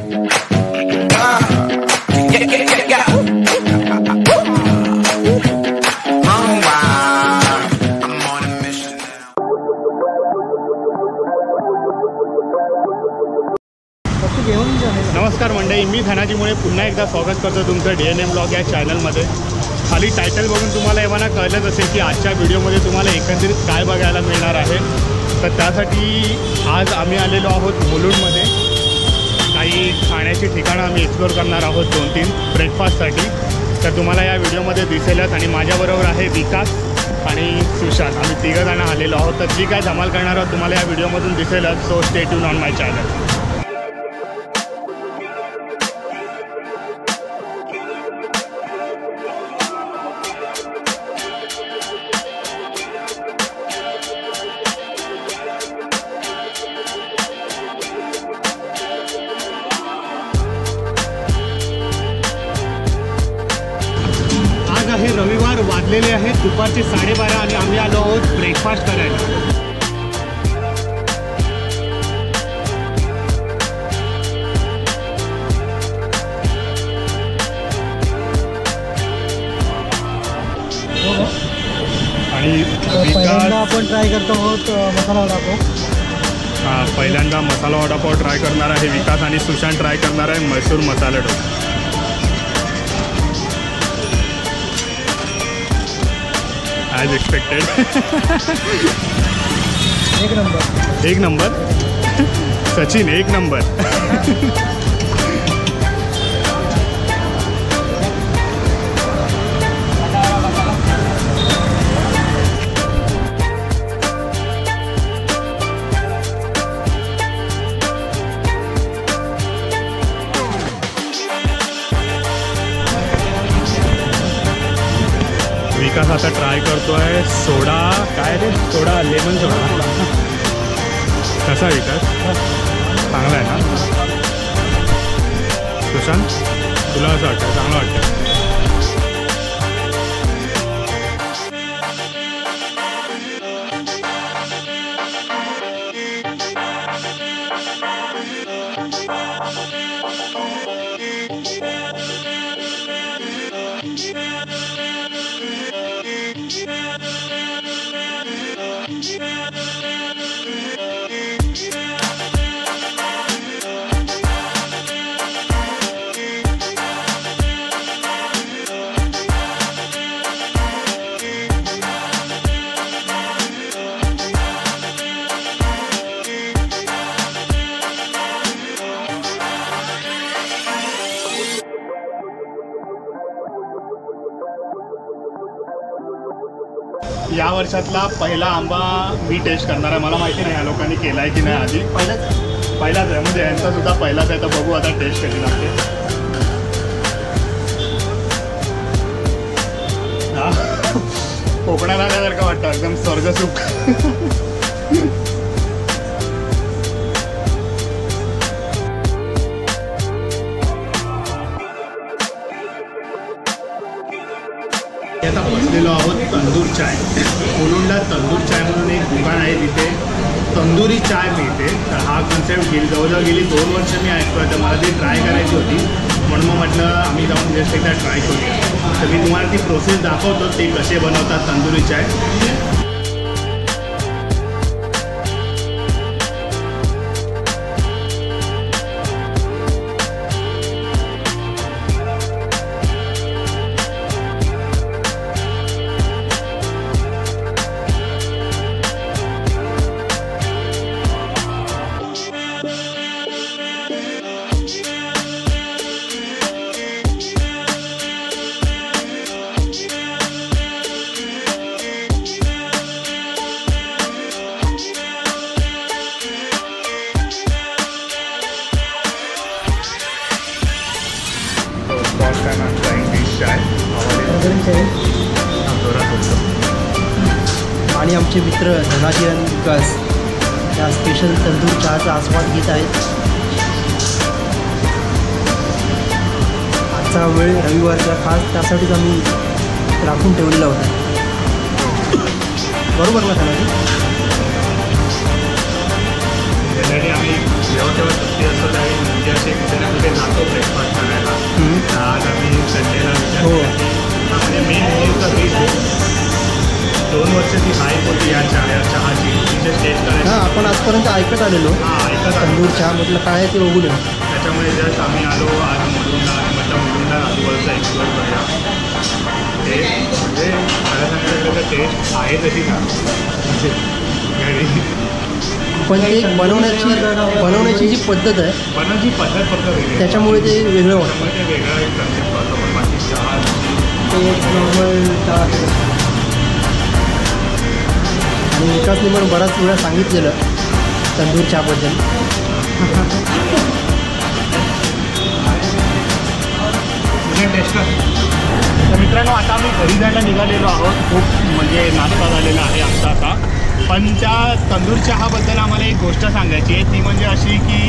नमस्कार मंडळी, मी धनाजीमुळे पुन्हा एकदा स्वागत करतो तुमचं DNM ब्लॉग या चॅनलमध्ये। खाली टायटल बघून तुम्हाला एव्हाना कळलंच असेल की आजच्या व्हिडिओमध्ये तुम्हाला एकंदरीत काय बघायला मिळणार आहे। तर त्यासाठी आज आम्ही आलेलो आहोत मुलुंडमध्ये। काही खाण्याची ठिकाणं आम्ही एक्सप्लोर करणार आहोत 2-3 ब्रेकफास्टसाठी। तर तुम्हाला या व्हिडिओमध्ये दिसेलच। आणि माझ्याबरोबर आहे विकास आणि सुशांत, आम्ही तिघंजणं आलेलो आहोत। तर जी काय धमाल करणार आहोत तुम्हाला या व्हिडिओमधून दिसेलच। So stay tune on my channel. आहे रविवार, वाजलेले आहेत दुपारचे 12:30 आणि आम्ही आलो आहोत ब्रेकफास्ट करायला। आणि पहिल्यांदा आपण ट्राय करतो आहोत मसाला वडापाव। पहिल्यांदा मसाला वडापाव ट्राय करणार आहे विकास आणि सुशांत ट्राय करणार आहे मैसूर मसाला डोसा। As expected. एक नंबर सचिन, एक नंबर। विकास आता ट्राय करतो आहे सोडा, काय रे सोडा, लेमन सोडा। कसा विकास? चांगला आहे ना? सुशांत, तुला असं वाटतं? चांगलं वाटतं? या वर्षातला पहिला आंबा मी टेस्ट करणार आहे। मला माहिती नाही या लोकांनी केला आहे की नाही आधी। पहिलाच आहे, म्हणजे यांचा सुद्धा पहिलाच आहे। तर बघू आता टेस्ट कशी लागते। कोकणात आल्यासारखं वाटतं, एकदम स्वर्गसुख। आता बसलेलो आहोत तंदूर चाय। मुलुंडला तंदूर चाय म्हणून एक दुकान आहे, तिथे तंदुरी चाय मिळते। तर हा कन्सेप्ट जवळजवळ गेली 2 वर्ष मी ऐकतोय। तर मला ती ट्राय करायची होती, म्हणून मग म्हटलं आम्ही जाऊन जस्ट एकदा ट्राय करूया। तर मी तुम्हाला ती प्रोसेस दाखवतो, ते कसे बनवतात तंदुरी चाय। आणि आमचे मित्र धनाजी आणि विकास या स्पेशल तंदूर चहाचा आस्वाद घेत आहेत। आजचा वेळ रविवारचा खास त्यासाठीच आम्ही राखून ठेवलेला होता। बरोबर ना धनाजी? त्यासाठी आम्ही जेव्हा तेव्हा सुट्टी असतो त्यावेळी म्हणजे असे कुठे ना कुठे येतो ब्रेकफास्ट करायला. आज आम्ही संडेला विचार हो. केला की म्हणजे मेन न्यूज तर हीच आहे. 2 वर्ष ती हाईप होती या चहाची, तिचे टेस्ट करायची. हां, आपण आजपर्यंत ऐकत आलेलो ऐकत आलो. तंदूर चहा, म्हटलं काय आहे ते बघू नये. त्याच्यामुळे जस्ट आम्ही आलो आज मुलुंडला आणि म्हटलं मुलुंडला आजूबाजूचा एक्सप्लोर करूया. टेस्ट म्हणजे मला सांगायचं तर टेस्ट आहे तशी का घरी, पण ते बनवण्याची जी पद्धत आहे बनवण्याची पद्धत फक्त वेगळी आहे. त्याच्यामुळे ते वेगळं वाटतं. त्यामुळे ते वेगळा एक कन्सेप्ट करतो. पण बाकी चहा ते एक नॉर्मल चहा आणि विकासने पण बराच वेळा सांगितलेलं तंदूर चहाबद्दल. टेस्ट कर. तर मित्रांनो, आता आम्ही घरी जायला निघालेलो आहोत. खूप म्हणजे नाश्ता झालेला आहे आमचा आता. पण त्या तंदूर चहाबद्दल आम्हाला एक गोष्ट सांगायची आहे. ती म्हणजे अशी की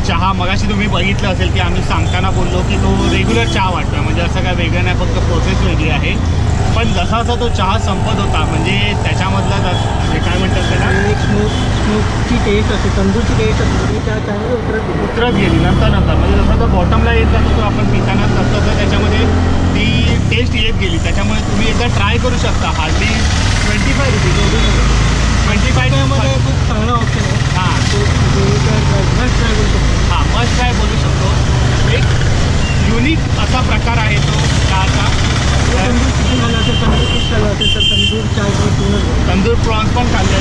चहा मगाशी तुम्ही बघितलं असेल की आम्ही सांगताना बोललो की तो रेग्युलर चहा वाटतो. म्हणजे असं काय वेगळं नाही, फक्त प्रोसेस वेगळी आहे. पण जसा जसा तो चहा संपत होता म्हणजे त्याच्यामधला हे काय म्हणतात त्याला, एक स्मोकची टेस्ट असते, तंदूरची टेस्ट असते, त्या चहामध्ये उतरत गेली नंतर म्हणजे जसं तो बॉटमला येत जातो तो आपण पिताना तसं तर त्याच्यामध्ये ती टेस्ट येत गेली. त्याच्यामुळे तुम्ही एकदा ट्राय करू शकता. हार्डली 25 रुपीज 25 खूप चांगला ऑप्शन आहे. हां मस्ट ट्राय करू शकतो. हां मस्ट ट्राय बोलू शकतो. एक युनिक असा प्रकार आहे तो चहाचा. तंदूर चिकन झालं असेल, तंदूर फिश झालं असेल तर तंदूर चाय पण पूर्ण, तंदूर प्रॉन्स पण खाल्ले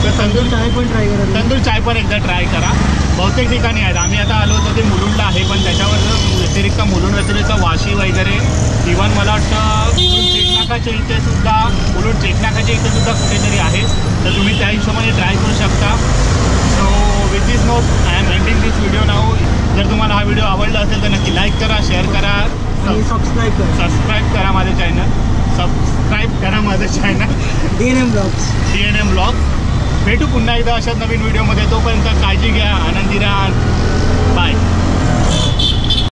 तर तंदूर चाय पण ट्राय करा. तंदूर चाय पण एकदा ट्राय करा. बहुतेक ठिकाणी आहेत. आम्ही आता आलो होतो ते मुलुंडला आहे, पण त्याच्यावर व्यतिरिक्त मुलुंड व्यतिरिक्त वाशी वगैरे इव्हन मला वाटतं चेकनाकाच्या इथे सुद्धा चेकनाकाच्या इथे सुद्धा कुठेतरी आहे. तर तुम्ही त्या हिशोबाने ट्राय करू शकता. So with this note I am ending this video now. जर तुम्हाला हा व्हिडिओ आवडला असेल तर नक्की लाईक करा, शेअर करा, सबस्क्राईब करा माझं चॅनल. DNM blogs. भेटू पुन्हा एकदा अशाच नवीन व्हिडिओमध्ये. तोपर्यंत काळजी घ्या, आनंदी राहा.